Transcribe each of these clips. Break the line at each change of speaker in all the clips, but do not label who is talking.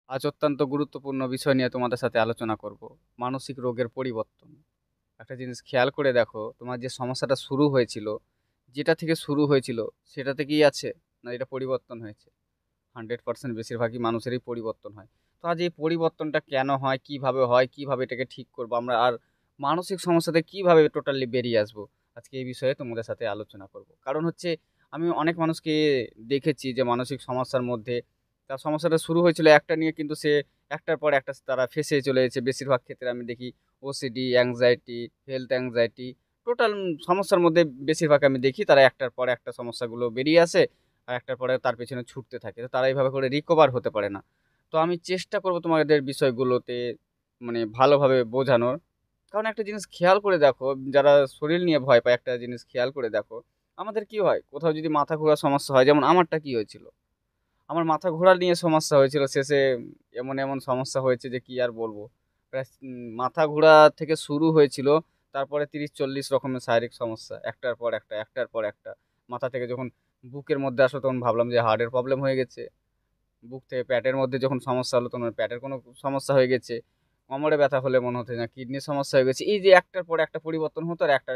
আজ অত্যন্ত গুরুত্বপূর্ণ বিষয় নিয়ে তোমাদের সাথে আলোচনা করব। মানসিক রোগের পরিবর্তন। একটা জিনিস খেয়াল করে দেখো, তোমার যে সমস্যাটা শুরু হয়েছিল, যেটা থেকে শুরু হয়েছিল সেটা থেকেই আছে, না এটা পরিবর্তন হয়েছে? 100% বেশিরভাগই মানুষেরই পরিবর্তন হয়। তো আজ এই পরিবর্তনটা কেন হয়, কিভাবে এটাকে ঠিক করবো আমরা, আর মানসিক সমস্যাতে কিভাবে টোটালি বেরিয়ে আসবো, আজকে এই বিষয়ে তোমাদের সাথে আলোচনা করব। কারণ হচ্ছে, আমি অনেক মানুষকে দেখেছি যে মানসিক সমস্যার মধ্যে তার সমস্যাটা শুরু হয়েছিল একটা নিয়ে, কিন্তু সে একটার পর একটা তারা ফেসে চলে এসেছে। বেশিরভাগ ক্ষেত্রে আমি দেখি OCD, anxiety, health anxiety, total সমস্যার মধ্যে বেশিরভাগ আমি দেখি তারা একটার পর একটা সমস্যাগুলো বেরিয়ে আসে, আর একটার পরে তার পেছনে ছুটতে থাকে। তো তারা এইভাবে করে রিকভার হতে পারে না। তো আমি চেষ্টা করব তোমাদের বিষয়গুলোতে মানে ভালোভাবে বোঝানোর। কারণ একটা জিনিস খেয়াল করে দেখো, যারা শরীর নিয়ে ভয় পায়, একটা জিনিস খেয়াল করে দেখো, আমাদের কি হয়, কোথাও যদি মাথা ঘোরার সমস্যা হয়, যেমন আমারটা কি হয়েছিল, আমার মাথা ঘোরা নিয়ে সমস্যা হয়েছিল শেষে। এমন এমন সমস্যা হয়েছে যে কি আর বলবো। প্রায় মাথা ঘোরা থেকে শুরু হয়েছিল, তারপরে 30-40 রকমের শারীরিক সমস্যা, একটার পর একটা, একটার পর একটা। মাথা থেকে যখন বুকের মধ্যে আসলো, তখন ভাবলাম যে হার্টের প্রবলেম হয়ে গেছে। বুক থেকে পেটের মধ্যে যখন সমস্যা হলো, তখন পেটের কোনো সমস্যা হয়ে গেছে। কোমরে ব্যথা হলে মনে হতো না কিডনির সমস্যা হয়ে গেছে। এই যে একটার পর একটা পরিবর্তন হতো, আর একটা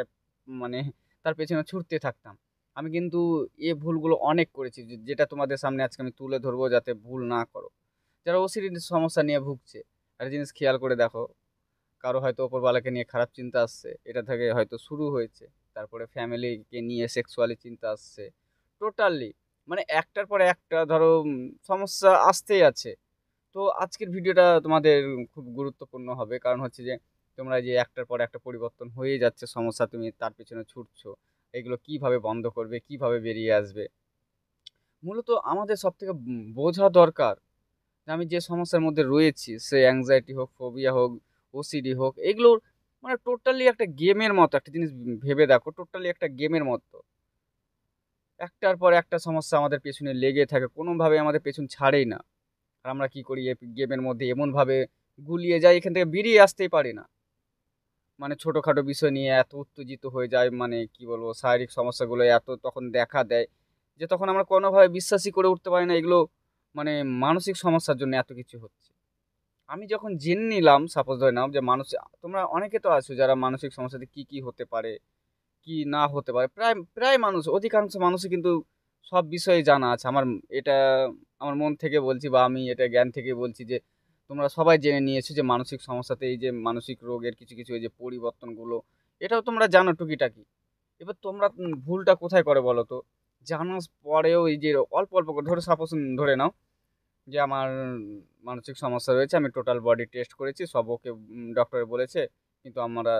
মানে তার পেছনে ছুটতে থাকতাম। আমি কিন্তু এ ভুলগুলো অনেক করেছি, যেটা তোমাদের সামনে আজকে আমি তুলে ধরবো, যাতে ভুল না করো। যারা ওসিডির সমস্যা নিয়ে ভুগছে, একটা জিনিস খেয়াল করে দেখো, কারো হয়তো ওপরবালাকে নিয়ে খারাপ চিন্তা আসছে, এটা থেকে হয়তো শুরু হয়েছে। তারপরে ফ্যামিলিকে নিয়ে সেক্সুয়ালি চিন্তা আসছে। টোটালি মানে একটার পর একটা ধরো সমস্যা আসতেই আছে। তো আজকের ভিডিওটা তোমাদের খুব গুরুত্বপূর্ণ হবে, কারণ হচ্ছে যে তোমরা যে একটার পর একটা পরিবর্তন হয়ে যাচ্ছে সমস্যা, তুমি তার পিছনে ছুটছো, এগুলো কিভাবে বন্ধ করবে, কিভাবে বেরিয়ে আসবে। মূলত আমাদের সব থেকে বোঝা দরকার যে আমি যে সমস্যার মধ্যে রয়েছি, সে অ্যাংজাইটি হোক, ফোবিয়া হোক, ওসিডি হোক, এগুলোর মানে টোটালি একটা গেমের মতো। একটা জিনিস ভেবে দেখো, টোটালি একটা গেমের মতো। একটার পর একটা সমস্যা আমাদের পেছনে লেগে থাকে, কোনোভাবে আমাদের পেছন ছাড়েই না। আর আমরা কি করি, এই গেমের মধ্যে এমনভাবে গুলিয়ে যাই, এখান থেকে বেরিয়ে আসতেই পারি না। মানে ছোটোখাটো বিষয় নিয়ে এত উত্তেজিত হয়ে যায়, মানে কি বলবো, শারীরিক সমস্যাগুলো এত তখন দেখা দেয় যে তখন আমরা কোনোভাবে বিশ্বাসই করে উঠতে পারি না এগুলো মানে মানসিক সমস্যার জন্য এত কিছু হচ্ছে। আমি যখন জেনে নিলাম, সাপোজ ধরে নাও যে মানুষ, তোমরা অনেকে তো আছো যারা মানসিক সমস্যাতে কি কি হতে পারে, কি না হতে পারে, প্রায় প্রায় মানুষ, অধিকাংশ মানুষই কিন্তু সব বিষয়ে জানা আছে। এটা আমার মন থেকে বলছি, বা আমি এটা জ্ঞান থেকে বলছি যে তোমরা সবাই জেনে নিয়েছো যে মানসিক সমস্যাতে এই যে মানসিক রোগের কিছু কিছু এই যে পরিবর্তনগুলো, এটাও তোমরা জানো টুকিটাকি। এবার তোমরা ভুলটা কোথায় করে বলো তো? জানার পরেও এই যে অল্প অল্প করে, ধরে সাপোজ ধরে নাও যে আমার মানসিক সমস্যা রয়েছে, আমি টোটাল বডি টেস্ট করেছি, সব ওকে, ডক্টরে বলেছে, কিন্তু আমরা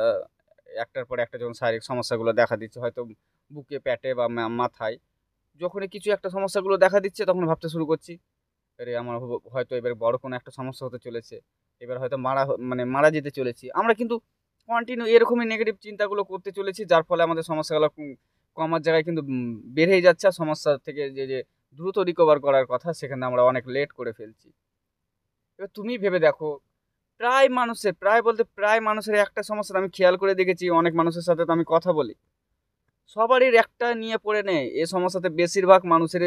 একটার পর একটা যখন শারীরিক সমস্যাগুলো দেখা দিচ্ছে, হয়তো বুকে, পেটে বা মাথায়, যখনই কিছু একটা সমস্যাগুলো দেখা দিচ্ছে, তখন ভাবতে শুরু করছি, আরে আমার হয়তো এবার বড় কোনো একটা সমস্যা হতে চলেছে, এবার হয়তো মানে মারা যেতে চলেছি। আমরা কিন্তু কন্টিনিউ এরকমই নেগেটিভ চিন্তাগুলো করতে চলেছি, যার ফলে আমাদের সমস্যাগুলো কমার জায়গায় কিন্তু বেড়েই যাচ্ছে, আর সমস্যা থেকে যে যে দ্রুত রিকভার করার কথা, সেখানে আমরা অনেক লেট করে ফেলছি। এবার তুমি ভেবে দেখো, প্রায় বলতে প্রায় মানুষের একটা সমস্যা আমি খেয়াল করে দেখেছি, অনেক মানুষের সাথে তো আমি কথা বলি, সবারই একটা নিয়ে পড়ে নেয় এ সমস্যাতে। বেশিরভাগ মানুষের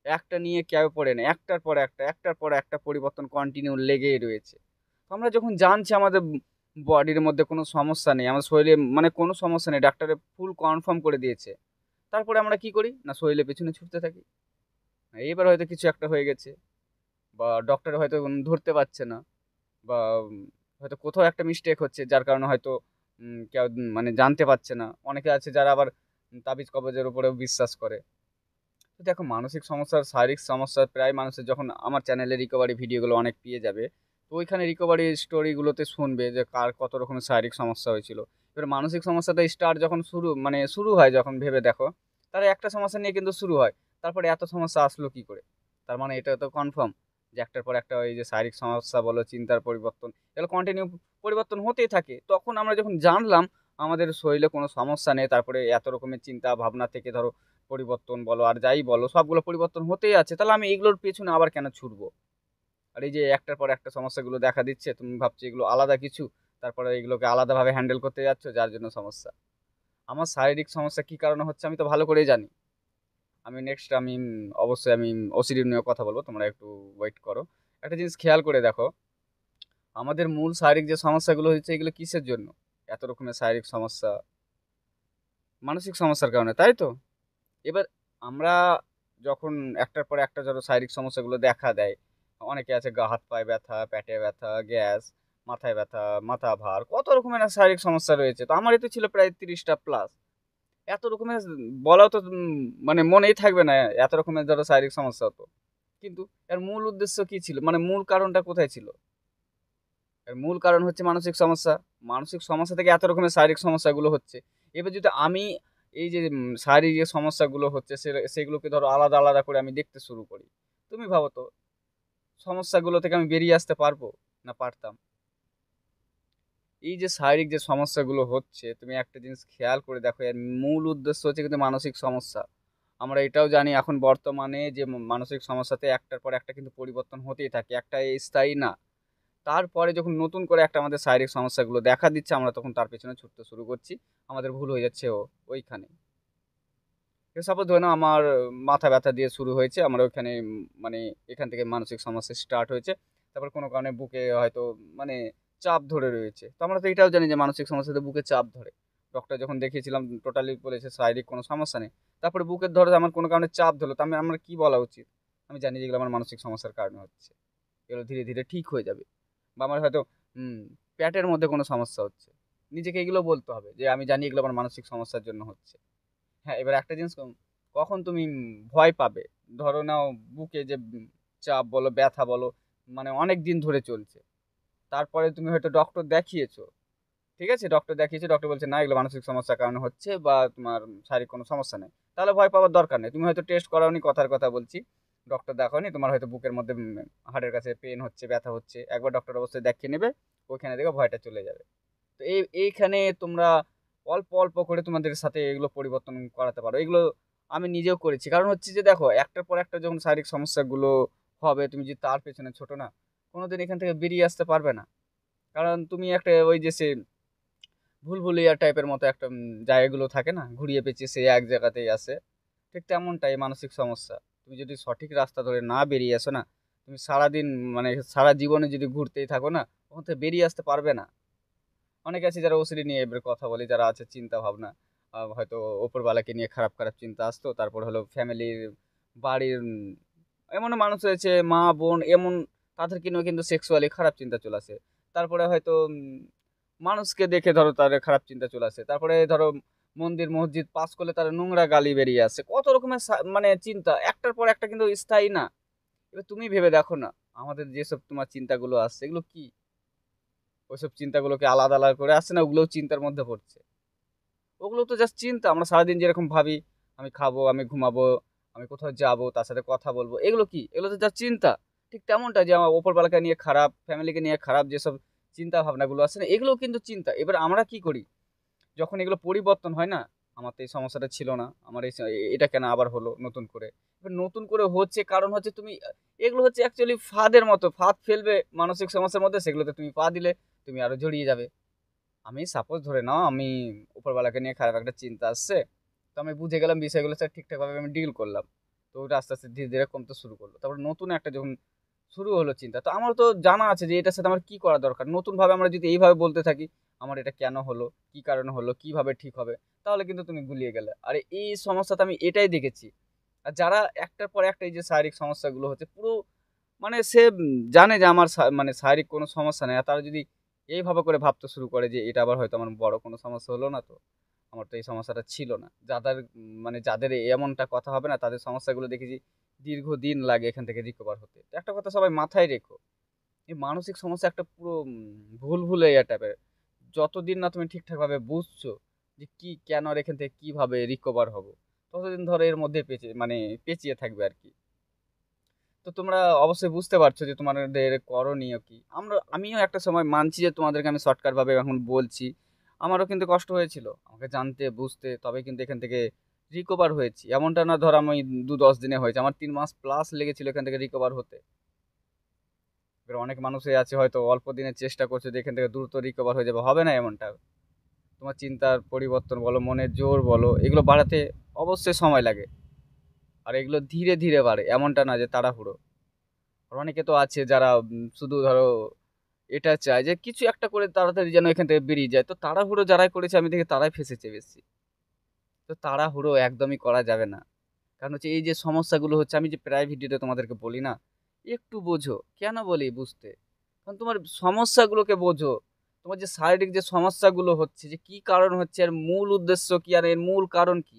একটা নিয়ে কেউ পড়ে নেয়, একটার পর একটা, একটার পর একটা পরিবর্তন কন্টিনিউ লেগেই রয়েছে। তো আমরা যখন জানছি আমাদের বডির মধ্যে কোনো সমস্যা নেই, আমার শরীরে মানে কোনো সমস্যা নেই, ডাক্তারে ফুল কনফার্ম করে দিয়েছে, তারপরে আমরা কি করি না, শরীরের পেছনে ছুটতে থাকি। এবার হয়তো কিছু একটা হয়ে গেছে, বা ডক্টর হয়তো ধরতে পারছে না, বা হয়তো কোথাও একটা মিস্টেক হচ্ছে, যার কারণে হয়তো কেউ মানে জানতে পারছে না। অনেকে আছে যারা আবার তাবিজ কবজের উপরেও বিশ্বাস করে। তো দেখো, মানসিক সমস্যার, শারীরিক সমস্যা প্রায় মানুষের, যখন আমার চ্যানেলে রিকভারি ভিডিওগুলো অনেক পেয়ে যাবে, তো ওইখানে রিকভারি স্টোরিগুলোতে শুনবে যে কার কত রকমের শারীরিক সমস্যা হয়েছিল। এবার মানসিক সমস্যাটা স্টার্ট যখন শুরু হয়, যখন ভেবে দেখো, তার একটা সমস্যা নিয়ে কিন্তু শুরু হয়, তারপরে এত সমস্যা আসলো কি করে? তার মানে এটা তো কনফার্ম যে একটার পর একটা ওই যে শারীরিক সমস্যা বলো, চিন্তার পরিবর্তন, এগুলো কন্টিনিউ পরিবর্তন হতেই থাকে। তখন আমরা যখন জানলাম আমাদের শরীরে কোনো সমস্যা নেই, তারপরে এত রকমের চিন্তা ভাবনা থেকে ধরো পরিবর্তন বলো আর যাই বলো, সবগুলো পরিবর্তন হতেই আছে, তাহলে আমি এগুলোর পেছনে আবার কেন ছুটবো? আর এই যে একটার পর একটা সমস্যাগুলো দেখা দিচ্ছে, তুমি ভাবছো এগুলো আলাদা কিছু, তারপরে এগুলোকে আলাদাভাবে হ্যান্ডেল করতে যাচ্ছ, যার জন্য সমস্যা। আমার শারীরিক সমস্যা কি কারণে হচ্ছে আমি তো ভালো করেই জানি। আমি নেক্সট আমি অবশ্যই আমি ওসিডি নিয়ে কথা বলবো, তোমরা একটু ওয়েট করো। একটা জিনিস খেয়াল করে দেখো, আমাদের মূল শারীরিক যে সমস্যাগুলো হচ্ছে এগুলো কিসের জন্য? এত রকমের শারীরিক সমস্যা মানসিক সমস্যার কারণে, তাই তো? এবার আমরা যখন একটার পর একটা ধরো শারীরিক সমস্যাগুলো দেখা দেয়, অনেকে আছে গা হাত পায়ে ব্যথা, পেটে ব্যথা, গ্যাস, মাথায় ব্যথা, মাথা ভার, কত রকমের না শারীরিক সমস্যা রয়েছে। তো আমারই তো ছিল প্রায় 30টা প্লাস। এত রকমের বলাও তো মানে মনেই থাকবে না, এত রকমের ধরো শারীরিক সমস্যা হতো। কিন্তু এর মূল উদ্দেশ্য কি ছিল, মানে মূল কারণটা কোথায় ছিল? এর মূল কারণ হচ্ছে মানসিক সমস্যা। মানসিক সমস্যা থেকে এত রকমের শারীরিক সমস্যাগুলো হচ্ছে। এবার যদি আমি এই যে শারীরিক যে সমস্যাগুলো হচ্ছে সেগুলোকে ধরো আলাদা আলাদা করে আমি দেখতে শুরু করি, তুমি ভাবো তো সমস্যাগুলো থেকে আমি বেরিয়ে আসতে পারবো? না পারতাম? এই যে শারীরিক যে সমস্যাগুলো হচ্ছে, তুমি একটা জিনিস খেয়াল করে দেখো, এর মূল উদ্দেশ্য হচ্ছে কিন্তু মানসিক সমস্যা। আমরা এটাও জানি এখন বর্তমানে যে মানসিক সমস্যাতে একটার পর একটা কিন্তু পরিবর্তন হতেই থাকে, একটা স্থায়ী না। তারপরে যখন নতুন করে একটা আমাদের শারীরিক সমস্যাগুলো দেখা দিচ্ছে, আমরা তখন তার পেছনে ছুটতে শুরু করছি। আমাদের ভুল হয়ে যাচ্ছে ওইখানে। সাপোজ ধরে নাও আমার মাথা ব্যথা দিয়ে শুরু হয়েছে, আমার ওইখানে মানে এখান থেকে মানসিক সমস্যা স্টার্ট হয়েছে। তারপর কোনো কারণে বুকে হয়তো মানে চাপ ধরে রয়েছে। তো আমরা তো এটাও জানি যে মানসিক সমস্যাতে বুকে চাপ ধরে। ডক্টর যখন দেখিয়েছিলাম টোটালি বলেছে শারীরিক কোনো সমস্যা নেই। তারপরে বুকের ধরে আমার কোনো কারণে চাপ ধরলো, তো আমার কি বলা উচিত? আমি জানি যেগুলো আমার মানসিক সমস্যার কারণে হচ্ছে, এগুলো ধীরে ধীরে ঠিক হয়ে যাবে। বা আমার হয়তো পেটের মধ্যে কোনো সমস্যা হচ্ছে, নিজেকে এগুলো বলতে হবে যে আমি জানি এগুলো আমার মানসিক সমস্যার জন্য হচ্ছে। হ্যাঁ, এবার একটা জিনিস কখন তুমি ভয় পাবে, ধরো নাও বুকে যে চাপ বলো, ব্যথা বলো, মানে অনেক দিন ধরে চলছে। তারপরে তুমি হয়তো ডক্টর দেখিয়েছো, ঠিক আছে, ডক্টর দেখিয়েছো, ডক্টর বলছে না এগুলো মানসিক সমস্যার কারণে হচ্ছে বা তোমার শারীরিক কোনো সমস্যা নেই। তাহলে ভয় পাওয়ার দরকার নেই। তুমি হয়তো টেস্ট করাওনি, কথার কথা বলছি, ডক্টর দেখাওনি, তোমার হয়তো বুকের মধ্যে হাড়ের কাছে পেন হচ্ছে, ব্যথা হচ্ছে, একবার ডক্টর অবশ্যই দেখিয়ে নেবে। ওইখানে দেখে ভয়টা চলে যাবে। তো এইখানে তোমরা অল্প অল্প করে তোমাদের সাথে এগুলো পরিবর্তন করাতে পারো। এগুলো আমি নিজেও করেছি। কারণ হচ্ছে যে দেখো, একটার পর একটা যখন শারীরিক সমস্যাগুলো হবে, তুমি যদি তার পেছনে ছোটো না, কোনোদিন এখান থেকে বেরিয়ে আসতে পারবে না। কারণ তুমি একটা ওই যে সে ভুলভুলিয়া টাইপের মতো একটা জায়গাগুলো থাকে না, ঘুরিয়ে পেঁচিয়ে সে এক জায়গাতেই আসে। ঠিক তেমনটাই মানসিক সমস্যা। তুমি যদি সঠিক রাস্তা ধরে না বেরিয়ে আসো না, তুমি সারাদিন মানে সারা জীবনে যদি ঘুরতেই থাকো না, ওখান থেকে বেরিয়ে আসতে পারবে না। অনেকে আছে যারা ওসিডি নিয়ে এবার কথা বলে, যারা আছে চিন্তা ভাবনা হয়তো ওপরওয়ালাকে নিয়ে খারাপ খারাপ চিন্তা আসতো, তারপর হলো ফ্যামিলির, বাড়ির এমনও মানুষ হয়েছে, মা বোন এমন, তাদেরকে নিয়েও কিন্তু সেক্সুয়ালি খারাপ চিন্তা চলে আসে। তারপরে হয়তো মানুষকে দেখে ধরো তার খারাপ চিন্তা চলে আসে। তারপরে ধরো মন্দির মসজিদ পাস করলে তার নোংরা গালি বেরিয়ে আসে, কত রকমের মানে চিন্তা একটার পর একটা কিন্তু স্থায়ী না। এবার তুমি ভেবে দেখো না, আমাদের যেসব তোমার চিন্তাগুলো আসছে এগুলো কি? ওইসব চিন্তাগুলোকে আলাদা আলাদা করে আসছে না, ওগুলোও চিন্তার মধ্যে পড়ছে। ওগুলো তো জাস্ট চিন্তা। আমরা সারাদিন যেরকম ভাবি, আমি খাবো, আমি ঘুমাবো, আমি কোথাও যাবো, তার সাথে কথা বলবো, এগুলো কি? এগুলো তো জাস্ট চিন্তা। ঠিক তেমনটা যে আমার ওপরবেলাকে নিয়ে খারাপ, ফ্যামিলিকে নিয়ে খারাপ যেসব চিন্তা ভাবনাগুলো আছে না, এগুলো কিন্তু চিন্তা। এবার আমরা কি করি, যখন এগুলো পরিবর্তন হয় না, আমার তো এই সমস্যাটা ছিল না, আমার এটা কেন আবার হলো নতুন করে? এবার নতুন করে হচ্ছে কারণ হচ্ছে তুমি এগুলো হচ্ছে অ্যাকচুয়ালি ফাঁদের মতো, ফাঁদ ফেলবে মানসিক সমস্যার মধ্যে, সেগুলোতে তুমি পা দিলে তুমি আরো জড়িয়ে যাবে। আমি সাপোজ ধরে নাও আমি উপরওয়ালাকে নিয়ে খারাপ একটা চিন্তা আসছে, তো আমি বুঝে গেলাম বিষয়গুলো স্যার ঠিকঠাকভাবে আমি ডিল করলাম। তো ওটা আস্তে আস্তে ধীরে ধীরে কমতে শুরু করলো। তারপর নতুন একটা যখন শুরু হলো চিন্তা, তো আমার তো জানা আছে যে এটার সাথে আমার কি করা দরকার। নতুনভাবে আমরা যদি এইভাবে বলতে থাকি আমার এটা কেন হলো, কি কারণে হলো, কিভাবে ঠিক হবে, তাহলে কিন্তু তুমি গুলিয়ে গেলে। আর এই সমস্যাটা আমি এটাই দেখেছি। আর যারা একটার পর একটা এই যে শারীরিক সমস্যাগুলো হচ্ছে, পুরো মানে সে জানে যে আমার মানে শারীরিক কোনো সমস্যা নেই, আর তারা যদি এইভাবে করে ভাবতে শুরু করে যে এটা আবার হয়তো আমার বড় কোনো সমস্যা হলো না, তো আমার তো এই সমস্যাটা ছিল না। যাদের মানে যাদের এমনটা কথা হবে না, তাদের সমস্যাগুলো দেখেছি দীর্ঘদিন লাগে এখান থেকে রিকভার হতে। তো একটা কথা সবাই মাথায় রেখো, এই মানসিক সমস্যা একটা পুরো ভুল ভুলাইয়া টাইপের। যতদিন না তুমি ঠিকঠাকভাবে বুঝছো যে কি কেন আর এখান থেকে কিভাবে রিকভার হবো, ততদিন ধরে এর মধ্যে মানে পেঁচিয়ে থাকবে আর কি। তো তোমরা অবশ্যই বুঝতে পারছো যে তোমাদের করণীয় কি। আমিও একটা সময় মানছি যে তোমাদেরকে আমি শর্টকাট ভাবে এখন বলছি, আমারও কিন্তু কষ্ট হয়েছিল আমাকে জানতে বুঝতে, তবে কিন্তু এখান থেকে রিকভার হয়েছি। এমনটা না ধর আমি 10 দিনে হয়েছে, আমার 3 মাস প্লাস লেগেছিল এখান থেকে রিকভার হতে। এবার অনেক মানুষই আছে হয়তো অল্প দিনের চেষ্টা করছে যে এখান থেকে দ্রুত রিকভার হয়ে যাবে, হবে না এমনটা। তোমার চিন্তার পরিবর্তন বলো, মনের জোর বলো, এগুলো বাড়াতে অবশ্যই সময় লাগে। আর এগুলো ধীরে ধীরে বাড়ে, এমনটা না যে তাড়াহুড়ো। আর অনেকে তো আছে যারা শুধু ধরো এটা চায় যে কিছু একটা করে তাড়াতাড়ি যেন এখান থেকে বেরিয়ে যায়। তো তাড়াহুড়ো যারাই করেছে আমি দেখি তারাই ফেঁসেছে বেশি। তো তাড়াহুড়ো একদমই করা যাবে না। কারণ হচ্ছে এই যে সমস্যাগুলো হচ্ছে আমি যে প্রায় ভিডিওতে তোমাদেরকে বলি না, একটু বোঝো। কেন বলি বুঝতে? কারণ তোমার সমস্যাগুলোকে বোঝো। তোমার যে শারীরিক যে সমস্যাগুলো হচ্ছে যে কি কারণ হচ্ছে, এর মূল উদ্দেশ্য কি আর এর মূল কারণ কি?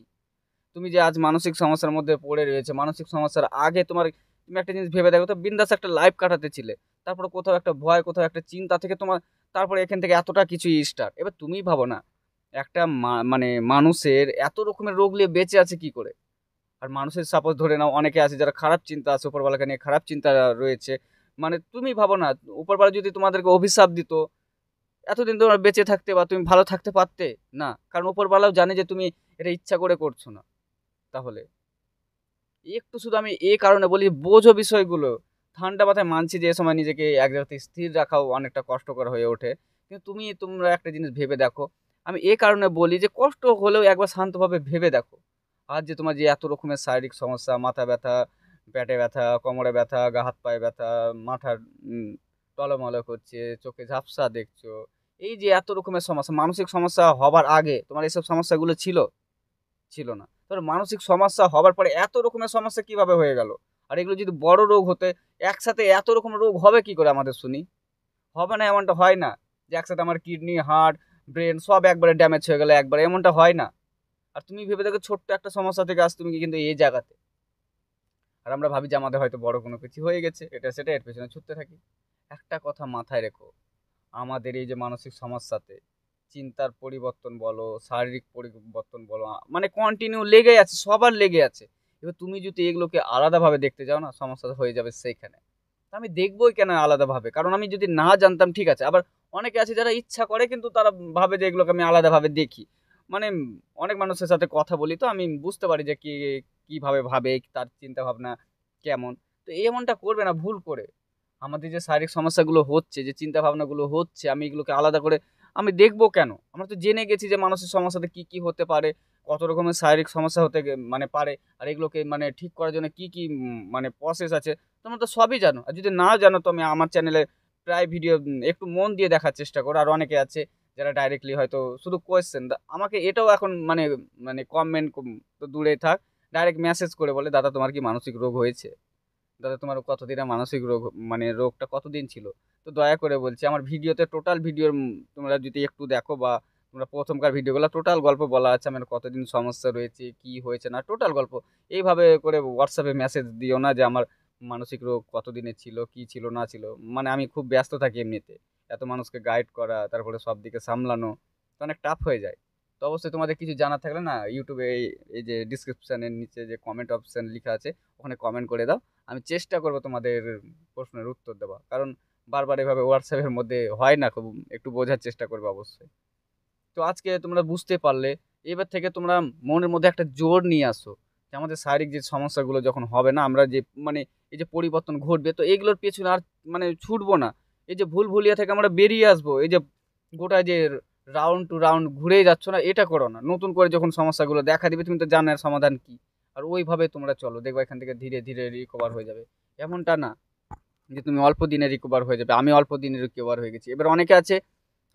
তুমি যে আজ মানসিক সমস্যার মধ্যে পড়ে রয়েছে, মানসিক সমস্যার আগে তুমি একটা জিনিস ভেবে দেখো তো, বিন্দাস একটা লাইফ কাটাতে ছিলে। তারপরে কোথাও একটা ভয়, কোথাও একটা চিন্তা থেকে তোমার, তারপরে এখান থেকে এতটা কিছু স্টার্ট। এবার তুমিই ভাবো না, একটা মানে মানুষের এত রকমের রোগ নিয়ে বেঁচে আছে কি করে? আর মানুষের সাপোজ ধরে নাও অনেকে আছে যারা খারাপ চিন্তা আছে, উপরওয়ালাকে নিয়ে খারাপ চিন্তা রয়েছে। মানে তুমি ভাবো না, উপরওয়ালা যদি তোমাদেরকে অভিশাপ দিত, এতদিন তোমরা বেঁচে থাকতে বা তুমি ভালো থাকতে পারতে? না, কারণ উপরওয়ালাও জানে যে তুমি এটা ইচ্ছা করে করছো না। তাহলে একটু শুধু আমি এই কারণে বলি, বোঝো বিষয়গুলো। ঠান্ডা মাথায় মানছি যে এ সময় নিজেকে এক জায়গাতে স্থির রাখাও অনেকটা কষ্টকর হয়ে ওঠে। কিন্তু তোমরা একটা জিনিস ভেবে দেখো। আমি এই কারণে বলি যে কষ্ট হলেও একবার শান্তভাবে ভেবে দেখো। আর যে তোমার যে এত রকমের শারীরিক সমস্যা, মাথা ব্যথা, পেটে ব্যথা, কোমরে ব্যথা, গা হাত পায়ে ব্যথা, মাথার টলমলো করছে, চোখে ঝাপসা দেখছো, এই যে এত রকমের সমস্যা, মানসিক সমস্যা হবার আগে তোমার এইসব সমস্যাগুলো ছিল? ছিল না। তোর মানসিক সমস্যা হবার পরে এত রকমের সমস্যা কিভাবে হয়ে গেল? আর এগুলো যদি বড় রোগ হতে, একসাথে এত রকম রোগ হবে কি করে আমাদের শুনি? হবে না, এমনটা হয় না যে একসাথে আমার কিডনি, হার্ট, ব্রেন সব একবারে ড্যামেজ হয়ে গেলে একবারে, এমনটা হয় না। আর তুমি ভেবে দেখো ছোট্ট একটা সমস্যা থেকে আজ তুমি কিন্তু এই জায়গাতে। আর আমরা ভাবি যে আমাদের হয়তো বড় কোনো কিছু হয়ে গেছে, এটা সেটা এর পেছনে ছুটতে থাকি। একটা কথা মাথায় রেখো, আমাদের এই যে মানসিক সমস্যাতে চিন্তার পরিবর্তন বলো, শারীরিক পরিবর্তন বলো, মানে কন্টিনিউ লেগে আছে, সবার লেগে আছে। এবার তুমি যদি এগুলোকে আলাদাভাবে দেখতে যাও না, সমস্যা হয়ে যাবে সেইখানে। তা আমি দেখবোই কেন আলাদাভাবে? কারণ আমি যদি না জানতাম ঠিক আছে। আবার অনেকে আছে যারা ইচ্ছা করে কিন্তু তারা ভাবে যে এগুলোকে আমি আলাদাভাবে দেখি। মানে অনেক মানুষের সাথে কথা বলি, তো আমি বুঝতে পারি যে কিভাবে ভাবে, তার চিন্তা ভাবনা কেমন। তো এমনটা করবে না ভুল করে। আমাদের যে শারীরিক সমস্যাগুলো হচ্ছে, যে চিন্তা ভাবনাগুলো হচ্ছে, আমি এগুলোকে আলাদা করে আমি দেখবো কেন? আমরা তো জেনে গেছি যে মানুষের সমস্যাতে কি কি হতে পারে, কত রকমের শারীরিক সমস্যা হতে মানে পারে। আর এগুলোকে মানে ঠিক করার জন্য কি কি মানে প্রসেস আছে, তোমরা তো সবই জানো। আর যদি না জানো তো আমি আমার চ্যানেলে প্রায় ভিডিও একটু মন দিয়ে দেখার চেষ্টা করো। আর অনেকে আছে যারা ডাইরেক্টলি হয়তো শুধু কোয়েশ্চেন আমাকে, এটাও এখন মানে মানে কমেন্ট তো দূরে থাক, ডাইরেক্ট মেসেজ করে বলে, দাদা তোমার কি মানসিক রোগ হয়েছে? দাদা তোমার কতদিনের মানসিক রোগ, মানে রোগটা কতদিন ছিল? তো দয়া করে বলছি, আমার ভিডিওতে টোটাল ভিডিওর তোমরা যদি একটু দেখো, বা তোমরা প্রথমকার ভিডিওগুলো টোটাল গল্প বলা আছে, আমার কতদিন সমস্যা রয়েছে, কি হয়েছে না টোটাল গল্প। এইভাবে করে হোয়াটসঅ্যাপে মেসেজ দিও না যে আমার মানসিক রোগ কতদিনের ছিল, কি ছিল না ছিল। মানে আমি খুব ব্যস্ত থাকি এমনিতে, এত মানুষকে গাইড করা, তারপরে সব দিকে সামলানো, তো অনেক টাফ হয়ে যায়। তো অবশ্যই তোমাদের কিছু জানার থাকলে না, ইউটিউবে এই এই যে ডিসক্রিপশনের নিচে যে কমেন্ট অপশন লেখা আছে, ওখানে কমেন্ট করে দাও। আমি চেষ্টা করব তোমাদের প্রশ্নের উত্তর দেওয়া। কারণ বারবার এভাবে হোয়াটসঅ্যাপের মধ্যে হয় না, খুব একটু বোঝার চেষ্টা করবে অবশ্যই। তো আজকে তোমরা বুঝতে পারলে, এবার থেকে তোমরা মনের মধ্যে একটা জোর নিয়ে আসো যে আমাদের শারীরিক যে সমস্যাগুলো যখন হবে না, আমরা যে মানে এই যে পরিবর্তন ঘটবে, তো এইগুলোর পেছনে আর মানে ছুটবো না। এই যে ভুল ভুলিয়া থেকে আমরা বেরিয়ে আসবো, এই যে গোটা যে রাউন্ড টু রাউন্ড ঘুরেই যাচ্ছ না, এটা করো না। নতুন করে যখন সমস্যাগুলো দেখা দিবে, তুমি তো জানো এর সমাধান কি। আর ওইভাবে তোমরা চলো, দেখবা এখান থেকে ধীরে ধীরে রিকভার হয়ে যাবে। এমনটা না যে তুমি অল্প দিনে রিকভার হয়ে যাবে। আমি অল্প দিনে রিকভার হয়ে গেছি। এবার অনেকে আছে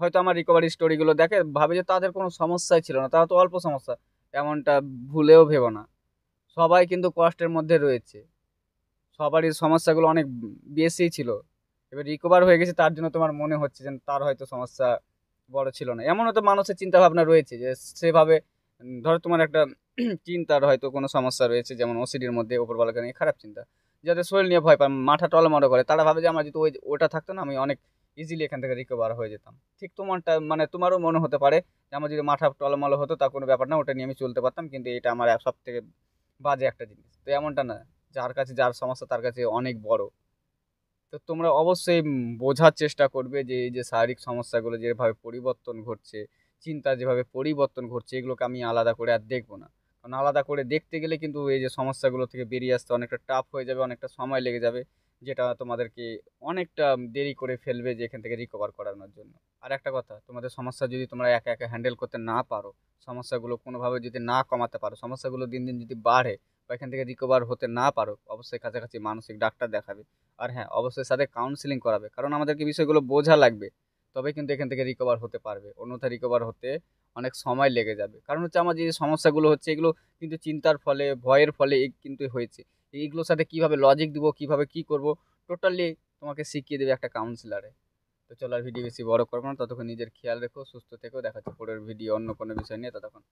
হয়তো আমার রিকভারি স্টোরিগুলো দেখে ভাবে যে তাদের কোনো সমস্যাই ছিল না, তারা তো অল্প সমস্যা। এমনটা ভুলেও ভেবো না। সবাই কিন্তু কষ্টের মধ্যে রয়েছে, সবারই সমস্যাগুলো অনেক বেশি ছিল। এবার রিকভার হয়ে গেছে তার জন্য তোমার মনে হচ্ছে যে তার হয়তো সমস্যা বড় ছিল না। এমনও তো মানুষের চিন্তা ভাবনা রয়েছে যে সেভাবে ধরো তোমার একটা চিন্তার হয়তো কোনো সমস্যা রয়েছে, যেমন ওসিডির মধ্যে উপরবালাকে নিয়ে খারাপ চিন্তা, যাদের শরীর নিয়ে ভয় পায়, মাথা টলমটো করে, তারা ভাবে যে আমার যদি ওটা থাকতো না, আমি অনেক ইজিলি এখান থেকে রিকভার হয়ে যেতাম। ঠিক তোমারটা মানে তোমারও মনে হতে পারে যে আমার যদি মাথা টলমলো হতো তা কোনো ব্যাপার না, ওটা নিয়ে আমি চলতে পারতাম, কিন্তু এটা আমার সব থেকে বাজে একটা জিনিস। তো এমনটা না, যার কাছে যার সমস্যা তার কাছে অনেক বড়। তো তোমরা অবশ্যই বোঝার চেষ্টা করবে যে এই যে শারীরিক সমস্যাগুলো যেভাবে পরিবর্তন ঘটছে, চিন্তা যেভাবে পরিবর্তন ঘটছে, এগুলোকে আমি আলাদা করে আর দেখবো না। কারণ আলাদা করে দেখতে গেলে কিন্তু এই যে সমস্যাগুলো থেকে বেরিয়ে আসতে অনেকটা টাফ হয়ে যাবে, অনেকটা সময় লেগে যাবে, যেটা তোমাদেরকে অনেকটা দেরি করে ফেলবে যে এখান থেকে রিকভার করানোর জন্য। আর একটা কথা, তোমাদের সমস্যা যদি তোমরা একা একা হ্যান্ডেল করতে না পারো, সমস্যাগুলো কোনোভাবে যদি না কমাতে পারো, সমস্যাগুলো দিন দিন যদি বাড়ে, বা এখান থেকে রিকভার হতে না পারো, অবশ্যই কাছাকাছি মানসিক ডাক্তার দেখাবে। আর হ্যাঁ, অবশ্যই সাথে কাউন্সেলিং করাবে, কারণ আমাদেরকে বিষয়গুলো বোঝা লাগবে। তবে কিন্তু এখান থেকে রিকভার হতে পারবে, অন্যথায় রিকভার হতে অনেক সময় লেগে যাবে। কারণ হচ্ছে আমার যে সমস্যাগুলো হচ্ছে এগুলো কিন্তু চিন্তার ফলে, ভয়ের ফলে এই কিন্তু হয়েছে। এইগুলোর সাথে কিভাবে লজিক দিব, কিভাবে কি করব, টোটালি তোমাকে শিখিয়ে দেবে একটা কাউন্সিলারে। তো চলো আর ভিডিও বেশি বড় করবো না, ততক্ষণ নিজের খেয়াল রেখো, সুস্থ থেকো। দেখা হচ্ছে পরের ভিডিও অন্য কোনো বিষয় নিয়ে। ততক্ষণ